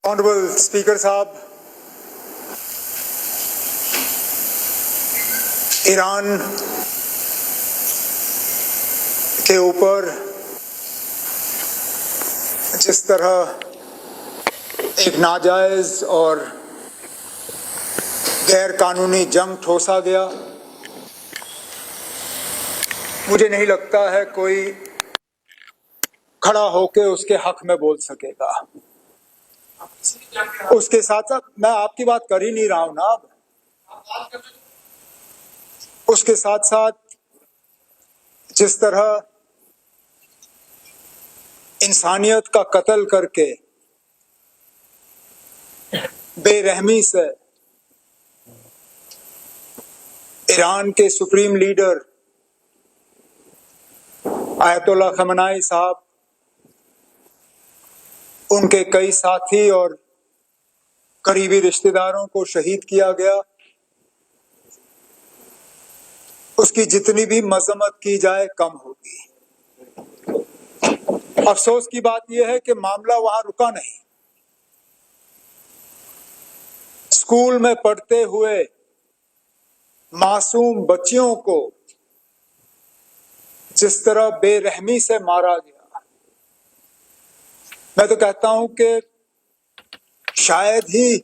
Honourable speaker साहब, Iran के ऊपर जिस तरह एक नाजायज और गैर कानूनी जंग ठोसा गया, मुझे नहीं लगता है कोई खड़ा होकर उसके हक में बोल सकेगा। उसके साथ साथ मैं आपकी बात कर ही नहीं रहा हूं ना, अब उसके साथ साथ जिस तरह इंसानियत का कत्ल करके बेरहमी से ईरान के सुप्रीम लीडर आयतुल्लाह खमेनी साहब, उनके कई साथी और करीबी रिश्तेदारों को शहीद किया गया, उसकी जितनी भी मजम्मत की जाए कम होगी। अफसोस की बात यह है कि मामला वहां रुका नहीं। स्कूल में पढ़ते हुए मासूम बच्चियों को जिस तरह बेरहमी से मारा गया, मैं तो कहता हूं कि शायद ही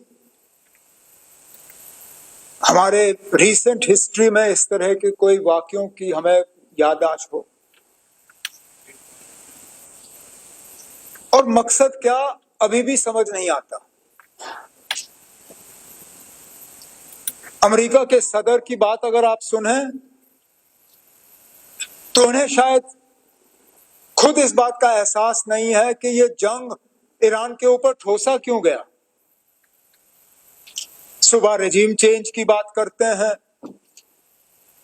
हमारे रीसेंट हिस्ट्री में इस तरह के कोई वाकयों की हमें याददाश्त हो। और मकसद क्या, अभी भी समझ नहीं आता। अमेरिका के सदर की बात अगर आप सुने तो उन्हें शायद खुद इस बात का एहसास नहीं है कि ये जंग ईरान के ऊपर ठोसा क्यों गया। सुबह रेजिम चेंज की बात करते हैं,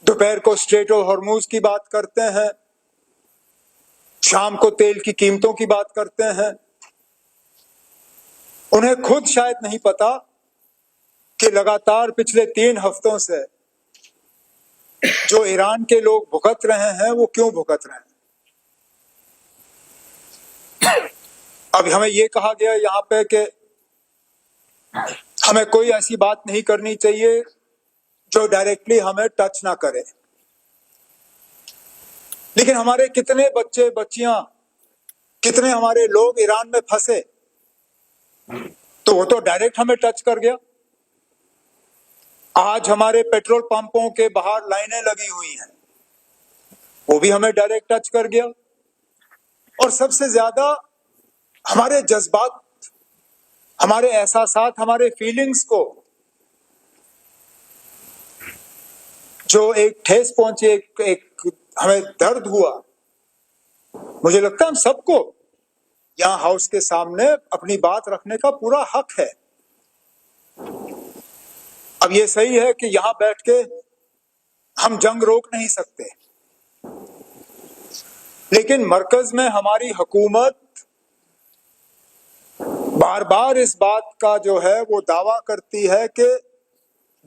दोपहर को स्ट्रेट ऑफ हॉर्मुज की बात करते हैं, शाम को तेल की कीमतों की बात करते हैं। उन्हें खुद शायद नहीं पता कि लगातार पिछले 3 हफ्तों से जो ईरान के लोग भुगत रहे हैं वो क्यों भुगत रहे हैं। अब हमें ये कहा गया यहाँ पे कि हमें कोई ऐसी बात नहीं करनी चाहिए जो डायरेक्टली हमें टच ना करे। लेकिन हमारे कितने बच्चे बच्चियां, कितने हमारे लोग ईरान में फंसे, तो वो तो डायरेक्ट हमें टच कर गया। आज हमारे पेट्रोल पंपों के बाहर लाइनें लगी हुई हैं, वो भी हमें डायरेक्ट टच कर गया। और सबसे ज्यादा हमारे जज्बात, हमारे एहसासात, हमारे फीलिंग्स को जो एक ठेस पहुंची, एक हमें दर्द हुआ। मुझे लगता है हम सबको यहां हाउस के सामने अपनी बात रखने का पूरा हक है। अब ये सही है कि यहां बैठ के हम जंग रोक नहीं सकते, लेकिन मरकज में हमारी हुकूमत बार बार इस बात का जो है वो दावा करती है कि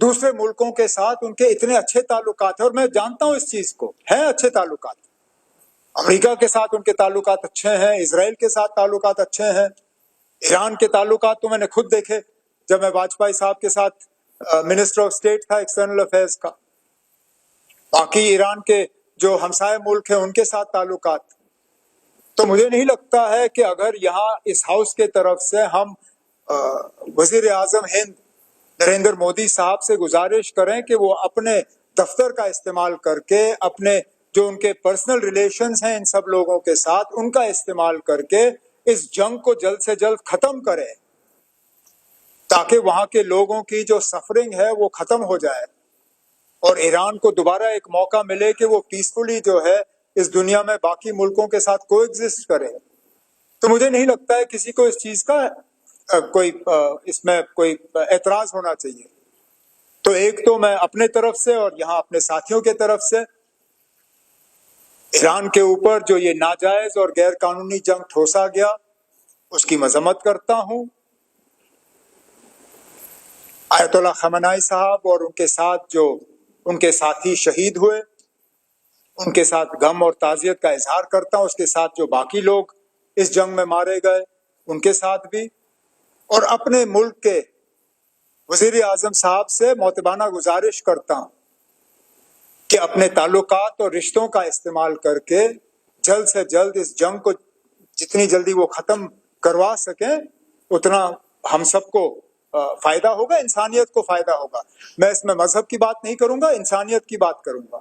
दूसरे मुल्कों के साथ उनके इतने अच्छे ताल्लुकात हैं, और मैं जानता हूं इस चीज को, है अच्छे ताल्लुकात। अमेरिका के साथ उनके ताल्लुकात अच्छे हैं, इजराइल के साथ ताल्लुकात अच्छे हैं, ईरान के ताल्लुकात तो मैंने खुद देखे जब मैं वाजपेयी साहब के साथ मिनिस्टर ऑफ स्टेट था एक्सटर्नल अफेयर्स का। बाकी ईरान के जो हमसाये मुल्क हैं उनके साथ ताल्लुकात। तो मुझे नहीं लगता है कि अगर यहाँ इस हाउस के तरफ से हम वजीर आजम हिंद नरेंद्र मोदी साहब से गुजारिश करें कि वो अपने दफ्तर का इस्तेमाल करके, अपने जो उनके पर्सनल रिलेशंस हैं इन सब लोगों के साथ, उनका इस्तेमाल करके इस जंग को जल्द से जल्द खत्म करें, ताकि वहां के लोगों की जो सफरिंग है वो खत्म हो जाए और ईरान को दोबारा एक मौका मिले कि वो पीसफुली जो है इस दुनिया में बाकी मुल्कों के साथ कोएग्जिस्ट करे। तो मुझे नहीं लगता है किसी को इस चीज का इसमें कोई एतराज होना चाहिए। तो एक तो मैं अपने तरफ से और यहाँ अपने साथियों के तरफ से ईरान के ऊपर जो ये नाजायज और गैर कानूनी जंग ठोसा गया उसकी मजम्मत करता हूं। आयतुल्लाह खमेनी साहब और उनके साथ जो उनके साथी शहीद हुए, उनके साथ गम और ताजियत का इजहार करता हूं। उसके साथ जो बाकी लोग इस जंग में मारे गए उनके साथ भी। और अपने मुल्क के वजीर आजम साहब से मोतबाना गुजारिश करता हूं कि अपने ताल्लुकात और रिश्तों का इस्तेमाल करके जल्द से जल्द इस जंग को जितनी जल्दी वो खत्म करवा सकें उतना हम सबको फायदा होगा, इंसानियत को फायदा होगा। मैं इसमें मजहब की बात नहीं करूंगा, इंसानियत की बात करूंगा।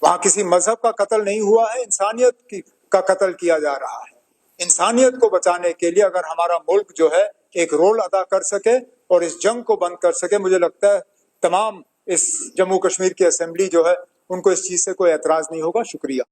वहां किसी मजहब का कत्ल नहीं हुआ है, इंसानियत का कत्ल किया जा रहा है। इंसानियत को बचाने के लिए अगर हमारा मुल्क जो है एक रोल अदा कर सके और इस जंग को बंद कर सके, मुझे लगता है तमाम इस जम्मू कश्मीर की असेंबली जो है उनको इस चीज से कोई एतराज नहीं होगा। शुक्रिया।